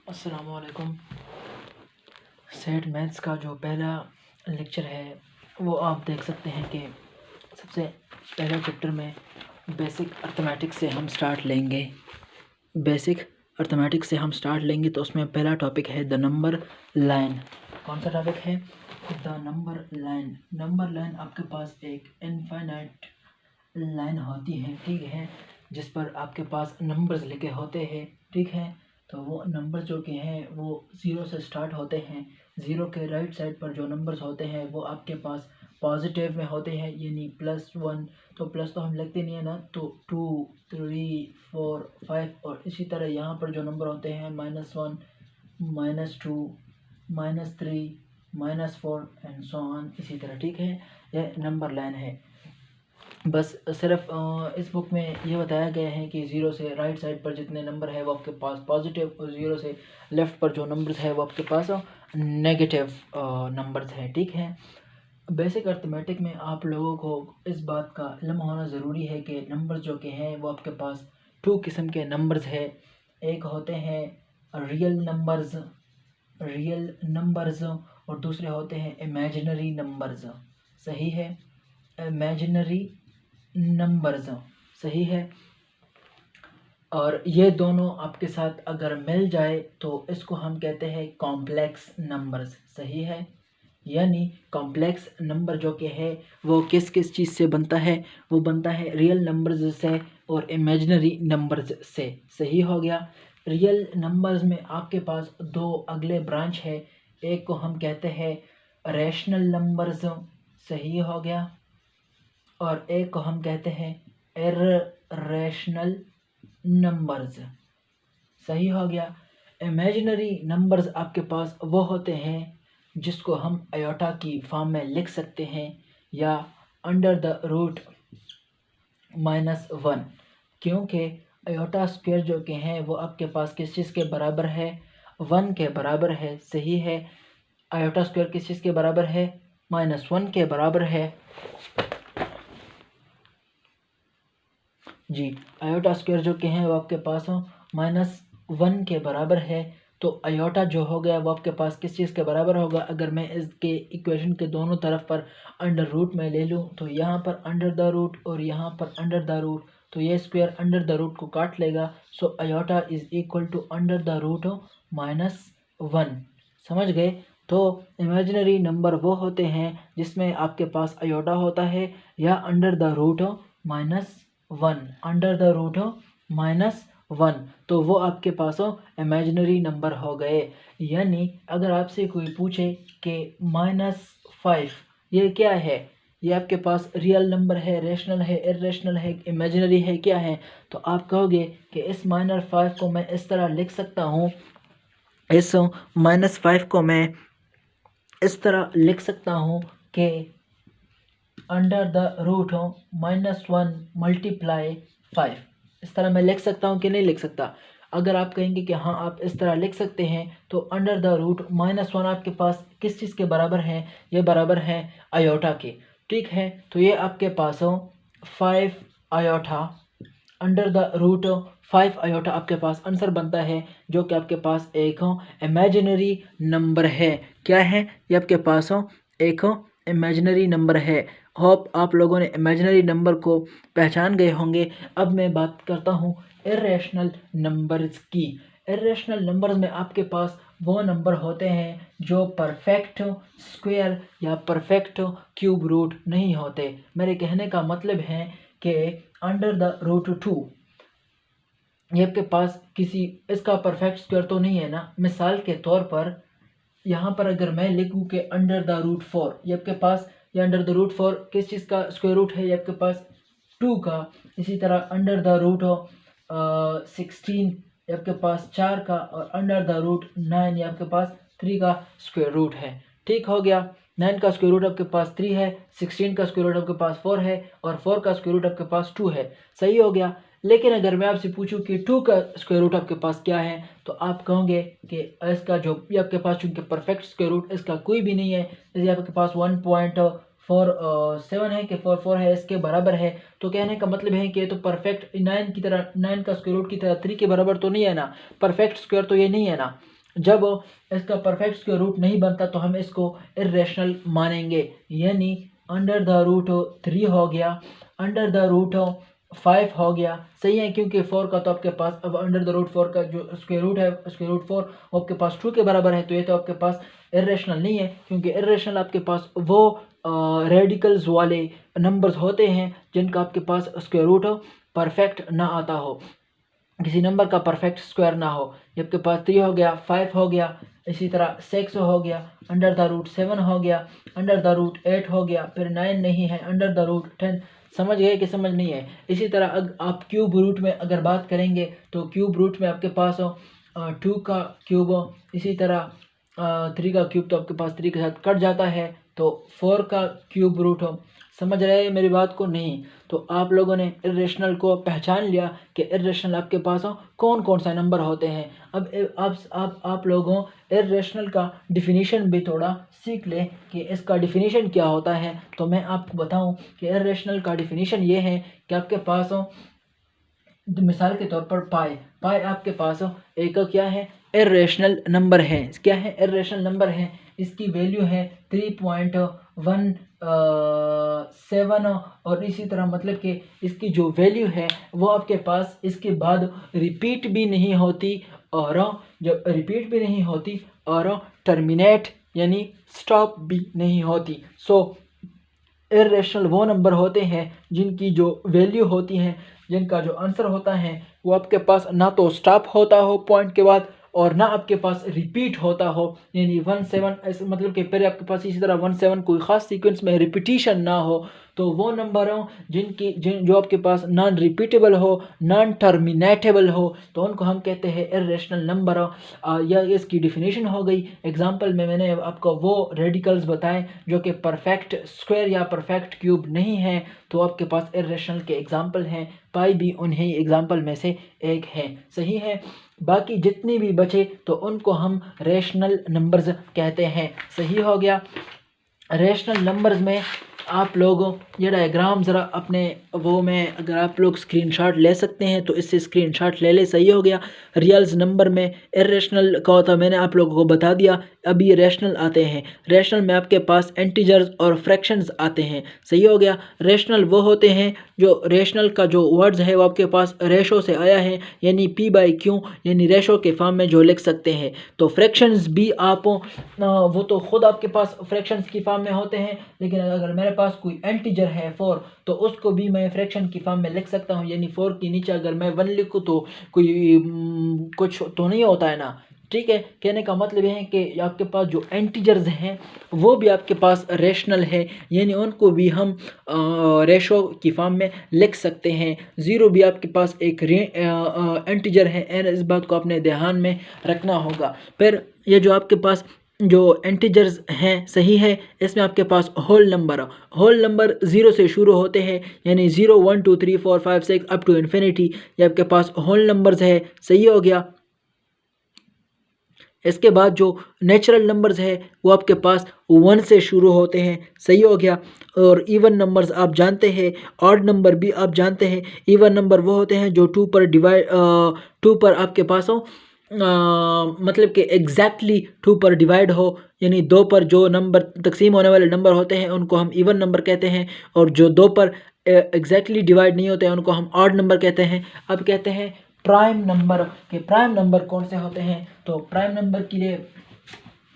अस्सलामुअलैकुम। Set maths का जो पहला लेक्चर है वो आप देख सकते हैं कि सबसे पहले चैप्टर में बेसिक अर्थमेटिक्स से हम स्टार्ट लेंगे। तो उसमें पहला टॉपिक है द नंबर लाइन। कौन सा टॉपिक है? The number line. Number line आपके पास एक इनफाइनाइट लाइन होती है, ठीक है, जिस पर आपके पास नंबर्स लिखे होते हैं, ठीक है। तो वो नंबर जो कि हैं वो 0 से स्टार्ट होते हैं। 0 के राइट साइड पर जो नंबर्स होते हैं वो आपके पास पॉजिटिव में होते हैं, यानी +1। तो प्लस तो हम लिखते नहीं है ना, तो 2, 3, 4, 5 और इसी तरह यहाँ पर जो नंबर होते हैं -1, -2, -3, -4 एंड सो ऑन, इसी तरह, ठीक है। यह नंबर लाइन है। बस सिर्फ इस बुक में ये बताया गया है कि 0 से राइट साइड पर जितने नंबर है वो आपके पास पॉजिटिव और 0 से लेफ़्ट पर जो नंबर्स है वो आपके पास नेगेटिव नंबर्स हैं, ठीक है। बेसिक अर्थमेटिक में आप लोगों को इस बात का इल्म होना ज़रूरी है कि नंबर्स जो के हैं वो आपके पास 2 किस्म के नंबर्स है। एक होते हैं रियल नंबर्स और दूसरे होते हैं इमेजिनरी नंबर्स। सही है, इमेजिनरी नंबर्स, सही है। और ये दोनों आपके साथ अगर मिल जाए तो इसको हम कहते हैं कॉम्प्लेक्स नंबर्स, सही है। यानी कॉम्प्लेक्स नंबर जो कि है वो किस किस चीज़ से बनता है? वो बनता है रियल नंबर्स से और इमेजिनरी नंबर्स से, सही हो गया। रियल नंबर्स में आपके पास दो अगले ब्रांच है। एक को हम कहते हैं रैशनल नंबर्स, सही हो गया, और एक को हम कहते हैं इर्रेशनल नंबर्स, सही हो गया। इमेजिनरी नंबर्स आपके पास वो होते हैं जिसको हम आयोटा की फॉर्म में लिख सकते हैं या अंडर द रूट -1, क्योंकि आयोटा स्क्वायर जो के हैं वो आपके पास किस चीज़ के बराबर है? 1 के बराबर है, सही है। आयोटा स्क्वायर किस चीज़ के बराबर है? -1 के बराबर है जी। आयोटा स्क्वायर जो के हैं वो आपके पास -1 के बराबर है। तो आयोटा जो हो गया वो आपके पास किस चीज़ के बराबर होगा? अगर मैं इसके इक्वेशन के दोनों तरफ पर अंडर रूट में ले लूँ तो यहाँ पर अंडर द रूट और यहाँ पर अंडर द रूट, तो ये स्क्वायर अंडर द रूट को काट लेगा। So iota is equal to under the root -1, समझ गए। तो इमेजिनरी नंबर वो होते हैं जिसमें आपके पास आयोटा होता है या under the root -1, under the root -1, तो वो आपके पास इमेजिनरी नंबर हो गए। यानी अगर आपसे कोई पूछे कि -5 ये क्या है, ये आपके पास रियल नंबर है, रैशनल है, इर्रेशनल है, इमेजिनरी है, क्या है? तो आप कहोगे कि इस -5 को मैं इस तरह लिख सकता हूँ, इस -5 को मैं इस तरह लिख सकता हूँ कि अंडर द रूट -1 मल्टीप्लाई 5। इस तरह मैं लिख सकता हूँ कि नहीं लिख सकता? अगर आप कहेंगे कि हाँ आप इस तरह लिख सकते हैं तो अंडर द रूट -1 आपके पास किस चीज़ के बराबर है? ये बराबर है आयोटा के, ठीक है। तो ये आपके पास 5 iota under the root 5 iota आपके पास आंसर बनता है, जो कि आपके पास एक इमेजिनरी नंबर है। क्या है? ये आपके पास एक इमेजिनरी नंबर है। होप आप लोगों ने इमेजिनरी नंबर को पहचान गए होंगे। अब मैं बात करता हूँ इर्रेशनल नंबर्स की। इर्रेशनल नंबर्स में आपके पास वो नंबर होते हैं जो परफेक्ट स्क्वायर या परफेक्ट क्यूब रूट नहीं होते। मेरे कहने का मतलब है कि अंडर द रूट 2 ये आपके पास किसी इसका परफेक्ट स्क्वायर तो नहीं है ना। मिसाल के तौर पर यहाँ पर अगर मैं लिखूँ कि अंडर द रूट 4, ये आपके पास ये अंडर द रूट 4 किस चीज़ का स्क्वायर रूट है? ये आपके पास 2 का। इसी तरह अंडर द रूट 16 ये आपके पास 4 का, और अंडर द रूट 9 ये आपके पास 3 का स्क्वायर रूट है, ठीक हो गया। 9 का स्क्वायर रूट आपके पास 3 है, 16 का स्क्वायर रूट आपके पास 4 है, और 4 का स्क्वायर रूट आपके पास 2 है, सही हो गया। लेकिन अगर मैं आपसे पूछूं कि 2 का स्क्वायर रूट आपके पास क्या है, तो आप कहोगे कि इसका जो ये आपके पास चूँकि परफेक्ट स्क्वायर रूट इसका कोई भी नहीं है, जैसे आपके पास 7 है कि 4 है, इसके बराबर है। तो कहने का मतलब है कि ये तो परफेक्ट 9 की तरह, 9 का स्क्वायर रूट की तरह 3 के बराबर तो नहीं है ना, परफेक्ट स्क्वायर तो ये नहीं है ना। जब इसका परफेक्ट स्क्वायर रूट नहीं बनता तो हम इसको इर्रेशनल मानेंगे, यानी अंडर द रूट 3 हो गया, अंडर द रूट 5 हो गया, सही है, क्योंकि 4 का तो आपके पास अब अंडर द रूट 4 का जो स्क्वायर रूट है, स्क्वायर रूट 4 वो आपके पास 2 के बराबर है, तो ये तो आपके पास इर्रेशनल नहीं है, क्योंकि इर्रेशनल आपके पास वो रेडिकल्स वाले नंबर्स होते हैं जिनका आपके पास स्क्वायर रूट परफेक्ट ना आता हो, किसी नंबर का परफेक्ट स्क्वायर ना हो। ये आपके पास 3 हो गया, 5 हो गया, इसी तरह 6 हो गया, अंडर द रूट 7 हो गया, अंडर द रूट 8 हो गया, फिर 9 नहीं है, अंडर द रूट 10। समझ गए कि समझ नहीं है? इसी तरह आप क्यूब रूट में अगर बात करेंगे तो क्यूब रूट में आपके पास 2 का क्यूब, इसी तरह 3 का क्यूब तो आपके पास 3 के साथ कट जाता है, तो 4 का क्यूब रूट हो। समझ रहे हैं मेरी बात को? नहीं। तो आप लोगों ने इर्रेशनल को पहचान लिया कि इर्रेशनल आपके पास कौन कौन सा नंबर होते हैं। अब आप लोगों इर्रेशनल का डिफिनीशन भी थोड़ा सीख लें कि इसका डिफिनीशन क्या होता है। तो मैं आपको बताऊं कि इर्रेशनल का डिफिनीशन ये है कि आपके पास मिसाल के तौर पर पाई आपके पास एक क्या है, इर्रेशनल नंबर है। क्या है? इर्रेशनल नंबर है। इसकी वैल्यू है 3.17 और इसी तरह मतलब कि इसकी जो वैल्यू है वो आपके पास इसके बाद रिपीट भी नहीं होती, और जब रिपीट भी नहीं होती और टर्मिनेट यानी स्टॉप भी नहीं होती। सो इर्रेशनल वो नंबर होते हैं जिनकी जो वैल्यू होती हैं, जिनका जो आंसर होता है वो आपके पास ना तो स्टॉप होता हो पॉइंट के बाद और ना आपके पास रिपीट होता हो, यानी 17 ऐसे मतलब कि पहले आपके पास इसी तरह 17 कोई ख़ास सीक्वेंस में रिपीटिशन ना हो, तो वो नंबर हो जो आपके पास नॉन रिपीटेबल हो, नॉन टर्मिनेटेबल हो, तो उनको हम कहते हैं इर्रेशनल नंबर। या इसकी डिफिनीशन हो गई। एग्जांपल में मैंने आपको वो रेडिकल्स बताए जो कि परफेक्ट स्क्वायर या परफेक्ट क्यूब नहीं है, तो आपके पास इर्रेशनल के एग्जांपल हैं। पाई भी उन्हीं एग्जांपल में से एक है, सही है। बाकी जितनी भी बचे तो उनको हम रेशनल नंबर्स कहते हैं, सही हो गया। रेशनल नंबर्स में आप लोग ये डायग्राम ज़रा अपने वो में अगर आप लोग स्क्रीनशॉट ले सकते हैं तो इससे स्क्रीनशॉट ले ले, सही हो गया। रियल्स नंबर में इर्रेशनल का होता मैंने आप लोगों को बता दिया। अब ये रेशनल आते हैं। रेशनल में आपके पास इंटीजर्स और फ्रैक्शंस आते हैं, सही हो गया। रेशनल वो होते हैं जो रेशनल का जो वर्ड्स है वो आपके पास रेशो से आया है, यानी P/Q यानी रेशो के फॉर्म में जो लिख सकते हैं। तो फ्रैक्शंस भी आप वो तो खुद आपके पास फ्रैक्शंस की फॉर्म में होते हैं, लेकिन अगर मेरे पास कोई इंटीजर है 4 तो उसको भी मैं फ्रैक्शन की फॉर्म में लिख सकता हूँ, यानी 4 के नीचे अगर मैं 1 लिखूँ तो कोई कुछ तो नहीं होता है ना, ठीक है। कहने का मतलब है कि आपके पास जो इंटीजर्स हैं वो भी आपके पास रेशनल है, यानी उनको भी हम रेशो की फॉर्म में लिख सकते हैं। ज़ीरो भी आपके पास एक इंटीजर है, इस बात को आपने ध्यान में रखना होगा। फिर ये जो आपके पास जो इंटीजर्स हैं, सही है, इसमें आपके पास होल नंबर 0 से शुरू होते हैं, यानी 0 1 2 3 4 5 6 अप टू इन्फिनिटी, ये आपके पास होल नंबर्स है, सही हो गया। इसके बाद जो नेचुरल नंबर्स है वो आपके पास 1 से शुरू होते हैं, सही हो गया। और इवन नंबर्स आप जानते हैं, ऑड नंबर भी आप जानते हैं। इवन नंबर वो होते हैं जो 2 पर आपके पास हो, मतलब कि एग्जैक्टली 2 पर डिवाइड हो, यानी 2 पर जो नंबर तकसीम होने वाले नंबर होते हैं उनको हम इवन नंबर कहते हैं, और जो 2 पर एग्जैक्टली डिवाइड नहीं होते हैं उनको हम ऑड नंबर कहते हैं। अब कहते हैं प्राइम नंबर के प्राइम नंबर कौन से होते हैं। तो प्राइम नंबर के लिए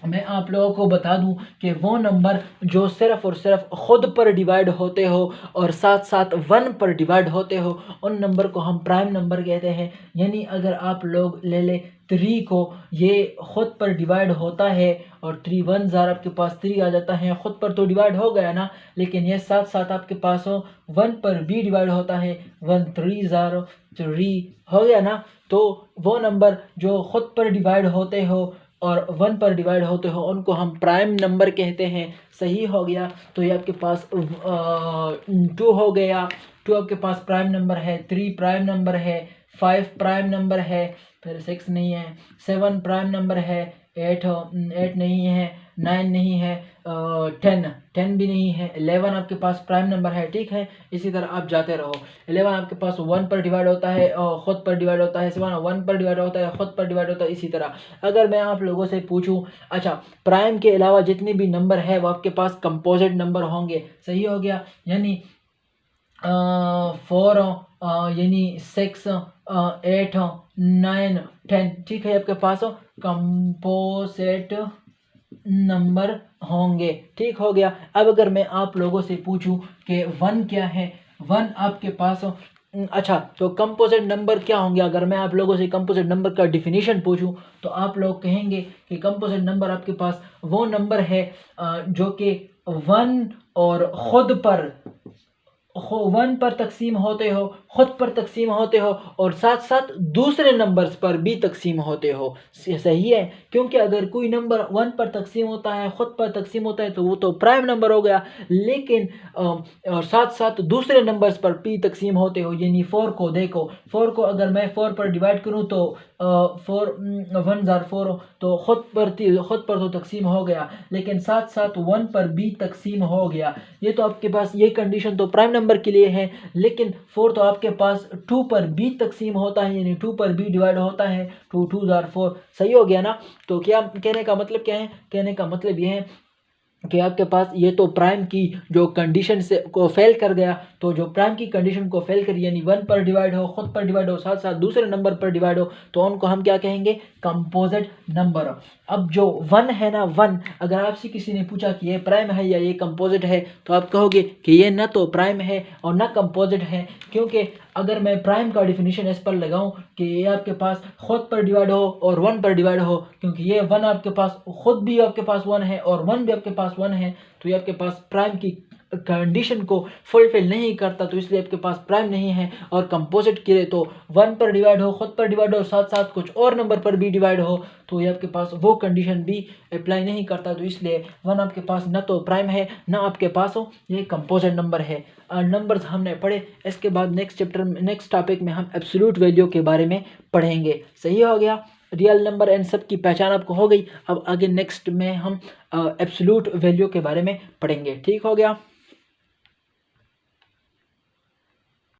मैं आप लोगों को बता दूं कि वो नंबर जो सिर्फ़ और सिर्फ ख़ुद पर डिवाइड होते हो और साथ साथ 1 पर डिवाइड होते हो, उन नंबर को हम प्राइम नंबर कहते हैं। यानी अगर आप लोग ले लें 3 को, ये ख़ुद पर डिवाइड होता है और 3 1 ज़ार आपके पास 3 आ जाता है, ख़ुद पर तो डिवाइड हो गया ना, लेकिन ये साथ साथ आपके पास 1 पर भी डिवाइड होता है, 1 3 ज़ार 3 हो गया ना। तो वो नंबर जो ख़ुद पर डिवाइड होते हो और 1 पर डिवाइड होते हो उनको हम प्राइम नंबर कहते हैं, सही हो गया। तो ये आपके पास 2 हो गया, 2 आपके पास प्राइम नंबर है, 3 प्राइम नंबर है, 5 प्राइम नंबर है, फिर 6 नहीं है, 7 प्राइम नंबर है, 8 नहीं है, 9 नहीं है, 10 भी नहीं है, 11 आपके पास प्राइम नंबर है, ठीक है। इसी तरह आप जाते रहो। 11 आपके पास 1 पर डिवाइड होता है और ख़ुद पर डिवाइड होता है, 7 1 पर डिवाइड होता है, ख़ुद पर डिवाइड होता है। इसी तरह अगर मैं आप लोगों से पूछूं, अच्छा प्राइम के अलावा जितने भी नंबर है वो आपके पास कंपोजिट नंबर होंगे, सही हो गया। यानी 4 यानी 6 8 9 10, ठीक है, आपके पास कंपोजिट नंबर होंगे, ठीक हो गया। अब अगर मैं आप लोगों से पूछूं कि 1 क्या है, 1 आपके पास अच्छा तो कंपोजिट नंबर क्या होंगे। अगर मैं आप लोगों से कंपोजिट नंबर का डिफिनीशन पूछूं तो आप लोग कहेंगे कि कंपोजिट नंबर आपके पास वो नंबर है जो कि 1 और ख़ुद पर 1 पर तकसीम होते हो, ख़ुद पर तकसीम होते हो और साथ साथ दूसरे नंबर्स पर भी तकसीम होते हो, सही है। क्योंकि अगर कोई नंबर 1 पर तकसीम होता है, ख़ुद पर तकसीम होता है तो वो तो प्राइम नंबर हो गया, लेकिन और साथ साथ दूसरे नंबर्स पर भी तकसीम होते हो। यानी 4 को देखो, 4 को अगर मैं 4 पर डिवाइड करूँ तो 4 1 ज़ार 4 तो ख़ुद पर तो तकसीम हो गया, लेकिन साथ साथ 1 पर भी तकसीम हो गया। ये तो आपके पास ये कंडीशन तो प्राइम नंबर के लिए है, लेकिन 4 तो आपके पास 2 पर भी तकसीम होता है, यानी 2 पर भी डिवाइड होता है, 2 2 ज़ार 4, सही हो गया ना। तो क्या कहने का मतलब क्या है, कहने का मतलब ये है कि आपके पास ये तो प्राइम की जो कंडीशन से को फेल कर गया, तो जो प्राइम की कंडीशन को फेल करी यानी 1 पर डिवाइड हो, ख़ुद पर डिवाइड हो, साथ साथ दूसरे नंबर पर डिवाइड हो, तो उनको हम क्या कहेंगे, कंपोजिट नंबर। अब जो 1 है ना, 1 अगर आपसे किसी ने पूछा कि ये प्राइम है या ये कंपोजिट है, तो आप कहोगे कि ये ना तो प्राइम है और ना कंपोजिट है। क्योंकि अगर मैं प्राइम का डिफिनीशन इस पर लगाऊं कि ये आपके पास ख़ुद पर डिवाइड हो और 1 पर डिवाइड हो, क्योंकि ये 1 आपके पास ख़ुद भी आपके पास 1 है और 1 भी आपके पास 1 है, तो ये आपके पास प्राइम की कंडीशन को फुलफिल नहीं करता, तो इसलिए आपके पास प्राइम नहीं है। और कंपोजिट के लिए तो 1 पर डिवाइड हो, ख़ुद पर डिवाइड हो, साथ साथ कुछ और नंबर पर भी डिवाइड हो, तो ये आपके पास वो कंडीशन भी अप्लाई नहीं करता, तो इसलिए 1 आपके पास ना तो प्राइम है ना आपके पास हो ये कंपोजिट नंबर है। नंबर्स हमने पढ़े, इसके बाद नेक्स्ट टॉपिक में हम एब्सोल्यूट वैल्यू के बारे में पढ़ेंगे, सही हो गया। रियल नंबर एंड सब की पहचान आपको हो गई। अब आगे नेक्स्ट में हम एब्सोल्यूट वैल्यू के बारे में पढ़ेंगे, ठीक हो गया।